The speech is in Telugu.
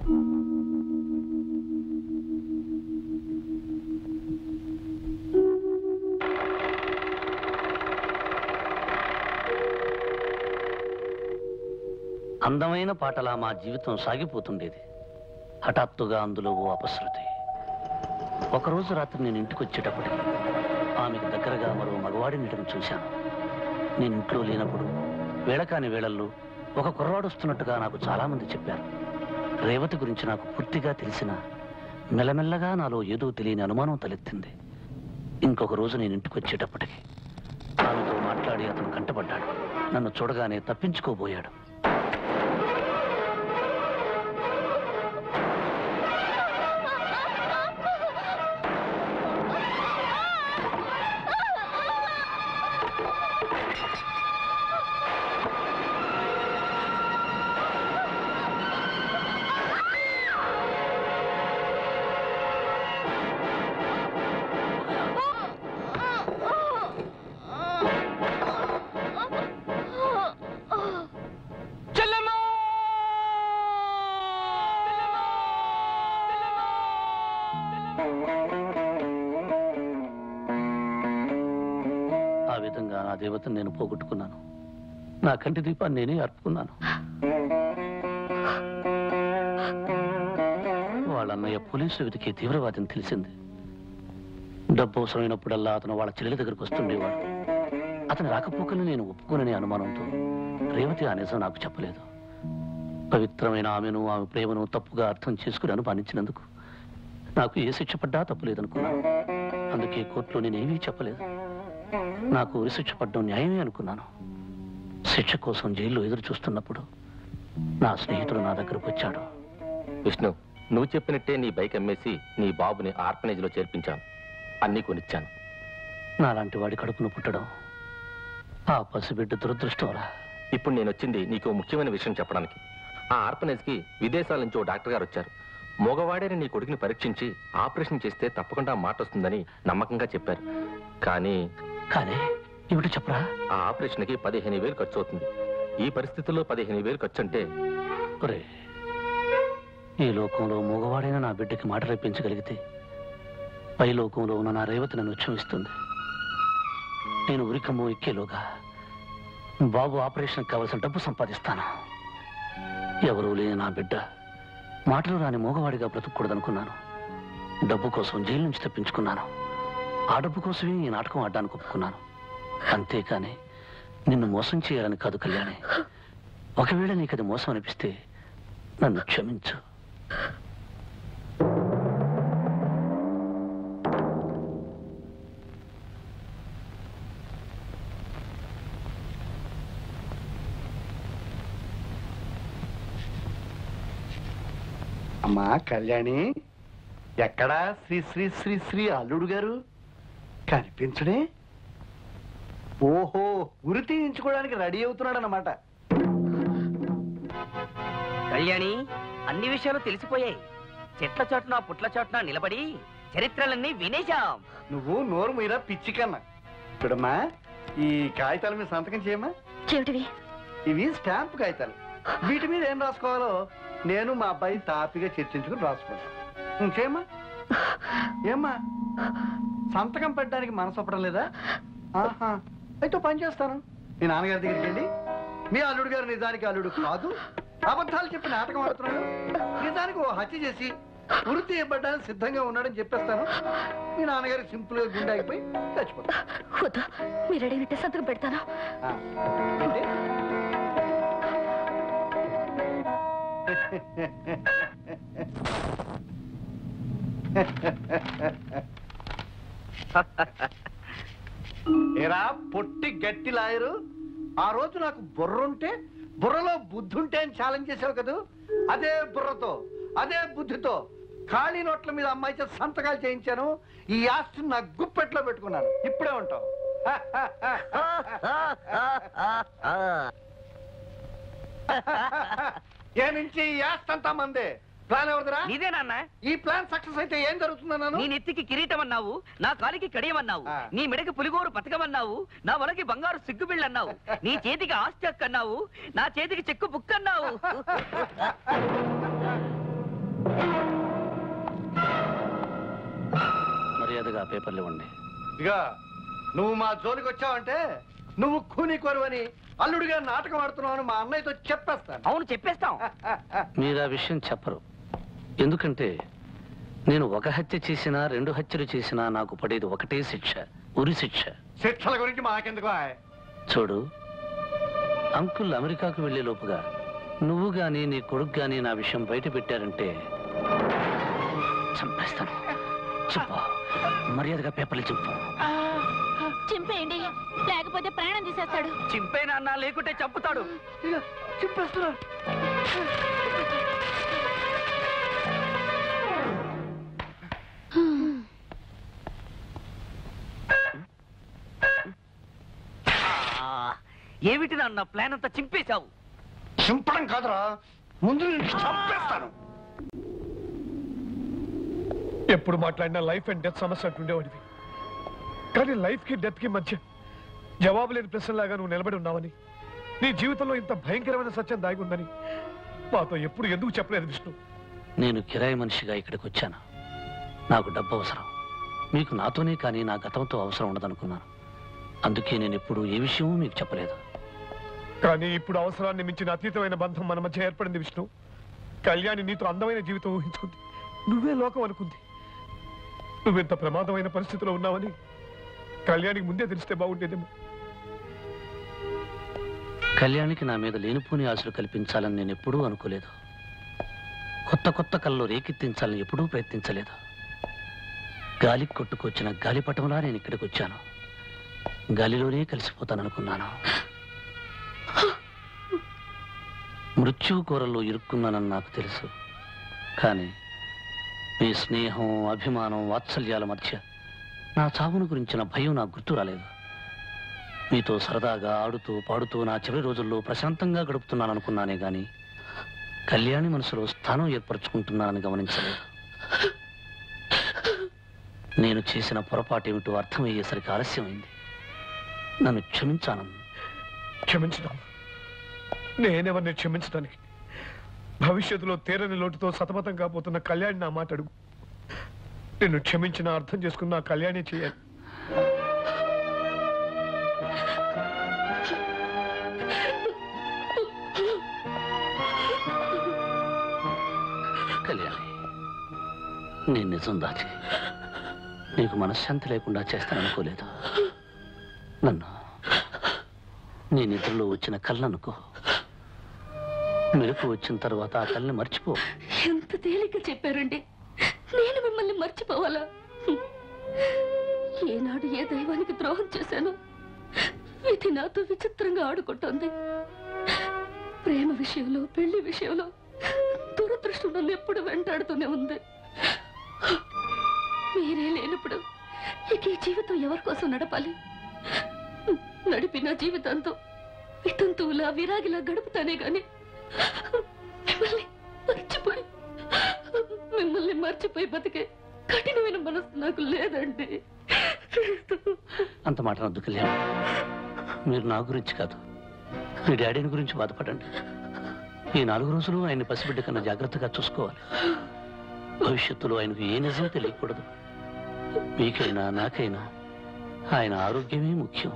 అందమైన పాటలా మా జీవితం సాగిపోతుండేది. హఠాత్తుగా అందులో ఓ అపశృతి. ఒకరోజు రాత్రి నేను ఇంటికి వచ్చేటప్పటికి ఆమెకు దగ్గరగా మరో మగవాడి నీటను చూశాను. నేను ఇంట్లో లేనప్పుడు వేళకాని వేళల్లో ఒక కుర్రాడు వస్తున్నట్టుగా నాకు చాలామంది చెప్పారు. రేవతి గురించి నాకు పూర్తిగా తెలిసిన మెల్లమెల్లగా నాలో ఏదో తెలియని అనుమానం తలెత్తింది. ఇంకొక రోజు నేను ఇంటికి వచ్చేటప్పటికి ఆమెతో మాట్లాడి అతను కంటపడ్డాడు. నన్ను చూడగానే తప్పించుకోబోయాడు. ఆ విధంగా నా దేవతను నేను పోగొట్టుకున్నాను. నా కంటి దీపాన్ని నేనే అర్పుకున్నాను. వాళ్ళన్నయ్య పోలీసు వెతికే తీవ్రవాదిని తెలిసింది. డబ్బు అవసరమైనప్పుడల్లా అతను వాళ్ళ చెల్లెల దగ్గరకు వస్తుండేవాడు. అతని రాకపోకలు నేను ఒప్పుకోననే అనుమానంతో రేవతి ఆ నిజం నాకు చెప్పలేదు. పవిత్రమైన ఆమెను, ఆమె ప్రేమను తప్పుగా అర్థం చేసుకుని అనుమానించినందుకు నాకు ఏ శిక్ష పడ్డా తప్పులేదనుకున్నాను. అందుకే కోర్టులో నేనేమీ చెప్పలేదు. నాకు ఉరిశిక్ష పడ్డం న్యాయమే అనుకున్నాను. శిక్ష కోసం జైల్లో ఎదురు చూస్తున్నప్పుడు నా స్నేహితుడు నా దగ్గరకు వచ్చాడు. విష్ణు, నువ్వు చెప్పినట్టే నీ బైక్ అమ్మేసి నీ బాబుని ఆర్ఫనేజ్ లో చేర్పించాను. అన్నీ కొనిచ్చాను. నాలాంటి వాడి కడుపును పుట్టడం ఆ పసిబిడ్డ దురదృష్టంరా. ఇప్పుడు నేను వచ్చింది నీకు ముఖ్యమైన విషయం చెప్పడానికి. ఆ ఆర్ఫనేజ్ కి విదేశాల నుంచి ఓ డాక్టర్ గారు వచ్చారు. మగవాడేని నీ కొడుకుని పరీక్షించి ఆపరేషన్ చేస్తే తప్పకుండా మాట వస్తుందని నమ్మకంగా చెప్పారు. కానీ ఏమిటో చెప్పరా? ఆ ఆపరేషన్ కి 15,000 ఖర్చు అవుతుంది. ఈ పరిస్థితుల్లో 15,000 ఖర్చు అంటే ఈ లోకంలో మగవాడైనా నా బిడ్డకి మాట రప్పించగలిగితే పై లోకంలో ఉన్న నా రేవతి నన్ను క్షమిస్తుంది. నేను ఉరికమ్మో ఎక్కేలోగా బాబు ఆపరేషన్కి కావలసిన డబ్బు సంపాదిస్తాను. ఎవరూ లేని నా బిడ్డ మాటలు రాని మోగవాడిగా బ్రతుకూడదనుకున్నాను. డబ్బు కోసం జైలు నుంచి తప్పించుకున్నాను. ఆ డబ్బు కోసమే ఈ నాటకం ఆడడానికి ఒప్పుకున్నాను. అంతేకాని నిన్ను మోసం చేయాలని కాదు కళ్యాణి. ఒకవేళ నీకు అది మోసం అనిపిస్తే నన్ను క్షమించు. అమ్మా కళ్యాణి, ఎక్కడా శ్రీ శ్రీ శ్రీ శ్రీ అల్లుడు గారు కనిపించడే? ఓహో, ఉరి తీయించుకోవడానికి రెడీ అవుతున్నాడు అన్నమాట. కళ్యాణి, అన్ని విషయాలు తెలిసిపోయాయి. చెట్ల చాటున పుట్ల చాటున నిలబడి చరిత్రలన్నీ వినేశాం. నువ్వు నోరు మీరా పిచ్చి కన్నా. చూడమ్మా, ఈ కాగితాల మీద సంతకం చేయమ్మా. ఇవి స్టాంప్ కాగితాలు. వీటి మీద ఏం రాసుకోవాలో నేను మా అబ్బాయి తాపిగా చర్చించుకుని రాసుకుంటాను. చేయమ్మా. ఏమ్మా, సంతకం పెట్టడానికి మనసు ఒప్పడం లేదా? ఆహా, అయితే పని చేస్తాను. మీ నాన్నగారి దగ్గరికి వెళ్ళి మీ అల్లుడు గారు నిజానికి అల్లుడు కాదు, అబద్ధాలు చెప్పి నాటకం ఆడుతున్నాడు, నిజానికి ఓ హత్య చేసి ఉరి తీయబడ్డానికి సిద్ధంగా ఉన్నాడని చెప్పేస్తాను. మీ నాన్నగారికి సింపుల్ గా గుండె ఆగిపోయి చచ్చిపోతాను. మీరు అడిగినట్టే సంతకం పెడతాను. ఏరా పొట్టి గట్టి లాయరు, ఆ రోజు నాకు బుర్రుంటే బుర్రలో బుద్ధి ఉంటే అని ఛాలెంజ్ చేసావు కదా. అదే బుర్రతో అదే బుద్ధితో ఖాళీ నోట్ల మీద అమ్మాయి చేత సంతకాలు చేయించాను. ఈ ఆస్తిని నా గుప్పెట్లో పెట్టుకున్నాను. ఇప్పుడే ఉంటావు. ఏ నుంచి ఈ ఆస్తి అంతా మందే. ప్లాన్ ఎవరిదిరా? నీదేనా? ఈ ప్లాన్ సక్సెస్ అయితే ఏం జరుగుతుందన్నాను? నీ నెత్తికి కిరీటం అన్నావు, నా కాలికి కడియమన్నావు, నీ మెడకి పులిగోరు పథకమన్నావు, నా వలకి బంగారు సిగ్గుబిళ్ళు అన్నావు, నీ చేతికి ఆస్తి హక్కు అన్నావు, నా చేతికి చెక్కు బుక్ అన్నావు. మర్యాదగా పేపర్లు ఇవ్వండి. ఇక నువ్వు మా జోలికి వచ్చావంటే నువ్వు కూని కొరువని అల్లుడిగా నాటకం ఆడుతున్నావు మా అన్నయ్యతో చెప్పేస్తాను. అవును, చెప్పేస్తాం. మీరు ఆ విషయం చెప్పరు. ఎందుకంటే నేను ఒక హత్య చేసినా 2 హత్యలు చేసినా నాకు పడేది ఒకటే శిక్ష, ఉరి శిక్ష. శిక్షల గురించి మాకెందుకు? చూడు, అంకుల్ అమెరికాకు వెళ్లే లోపుగా నువ్వు గాని నీ కొడుకు గాని నా విషయం బయట పెట్టారంటే చంపేస్తాను. చెప్పు, మర్యాదగా పేపర్లు చెప్పు. చింపేయండి, లేకపోతే ప్రాణం తీసేస్తాడు. చింపేనా అన్నా, లేకుంటే చంపుతాడు. చెప్పేస్తున్నా. ఏమిటి నాన్న ప్లాన్ అంతా చింపేశావు? చింపడం కాదురా, ముందు నేను చంపేస్తాను. ఎప్పుడు మాట్లాడినా లైఫ్ అండ్ డెత్ సమస్య అంటుండేవాడివి. కానీ లైఫ్ కి డెత్ కి మధ్య జవాబు లేని ప్రశ్నలాగా నువ్వు నిలబడి ఉన్నావని, నీ జీవితంలో ఇంత భయంకరమైన సత్యం దాగి ఉందని మాతో ఎప్పుడు ఎందుకు చెప్పలేదు విష్ణు? నేను కిరాయి మనిషిగా ఇక్కడికి వచ్చాను. నాకు డబ్బు అవసరం. మీకు నాతోనే కానీ నా గతంతో అవసరం ఉండదనుకున్నాను. అందుకే నేను ఎప్పుడు ఏ విషయమూ మీకు చెప్పలేదు. కానీ ఇప్పుడు అవసరాన్ని మించిన అతీతమైన బంధం మన మధ్య ఏర్పడింది విష్ణు. కళ్యాణి నీతో అందమైన జీవితం ఊహించుకుంది, నువ్వే లోకం అనుకుంది. నువ్వెంత ప్రమాదమైన పరిస్థితిలో ఉన్నావని కళ్యాణికి ముందే తెలిస్తే బాగుండేదేమో. కళ్యాణికి నా మీద లేనిపోని ఆశలు కల్పించాలని నేను ఎప్పుడూ అనుకోలేదు. కొత్త కొత్త కళ్ళు రేకెత్తించాలని ఎప్పుడూ ప్రయత్నించలేదు. గాలికి కొట్టుకొచ్చిన గాలిపటంలా నేను ఇక్కడికి వచ్చాను. గాలిలోనే కలిసిపోతాననుకున్నాను. మృత్యు కూరల్లో ఇరుక్కున్నానని నాకు తెలుసు. కానీ మీ స్నేహం, అభిమానం, వాత్సల్యాల మధ్య నా చావును గురించిన భయం నాకు గుర్తు రాలేదు. మీతో సరదాగా ఆడుతూ పాడుతూ నా చివరి రోజుల్లో ప్రశాంతంగా గడుపుతున్నాననుకున్నానే గాని కళ్యాణి మనసులో స్థానం ఏర్పరచుకుంటున్నానని గమనించలేదు. నేను చేసిన పొరపాటు ఏమిటో అర్థమయ్యేసరికి ఆలస్యమైంది. నన్ను క్షమించాను. క్షమించడం? నేనెవరిని క్షమించడానికి? భవిష్యత్తులో తీరని లోటుతో సతమతం కాబోతున్న కళ్యాణి నా మాట అడుగు. నిన్ను క్షమించిన అర్థం చేసుకున్న కళ్యాణి చేయాలి. కళ్యాణి, నేను నిజం దాచి నీకు మనశ్శాంతి లేకుండా చేస్తాననుకోలేదు. నన్ను నీ నిద్రలో వచ్చిన కళ్ళనుకో. మెలకు వచ్చిన తర్వాత ఆ కళ్ళని మర్చిపో. ఎంత తేలిక చెప్పారండి. నేను మిమ్మల్ని మర్చిపోవాలా? ఏనాడు ఏ దైవానికి ద్రోహం చేశాను? విధి నాతో విచిత్రంగా ఆడుకుంటోంది. ప్రేమ విషయంలో, పెళ్లి విషయంలో దురదృష్టం నన్ను ఎప్పుడు వెంటాడుతూనే ఉంది. మీరే లేనప్పుడు ఇక ఈ జీవితం ఎవరి కోసం నడపాలి? నడిపిన జీవితంతో వితంతువులా విరాగిలా గడుపుతానే గాని మిమ్మల్ని మర్చిపోయి బతికే కఠినమైన మనసు నాకు లేదండి. అంత మాట వద్దు కళ్యాణ్. మీరు నా గురించి కాదు, మీ డాడీని గురించి బాధపడండి. ఈ 4 రోజులు ఆయన్ని పసిబిడ్డ కన్నా జాగ్రత్తగా చూసుకోవాలి. భవిష్యత్తులో ఆయనకు ఏ నిజం తెలియకూడదు. మీకైనా నాకైనా ఆయన ఆరోగ్యమే ముఖ్యం.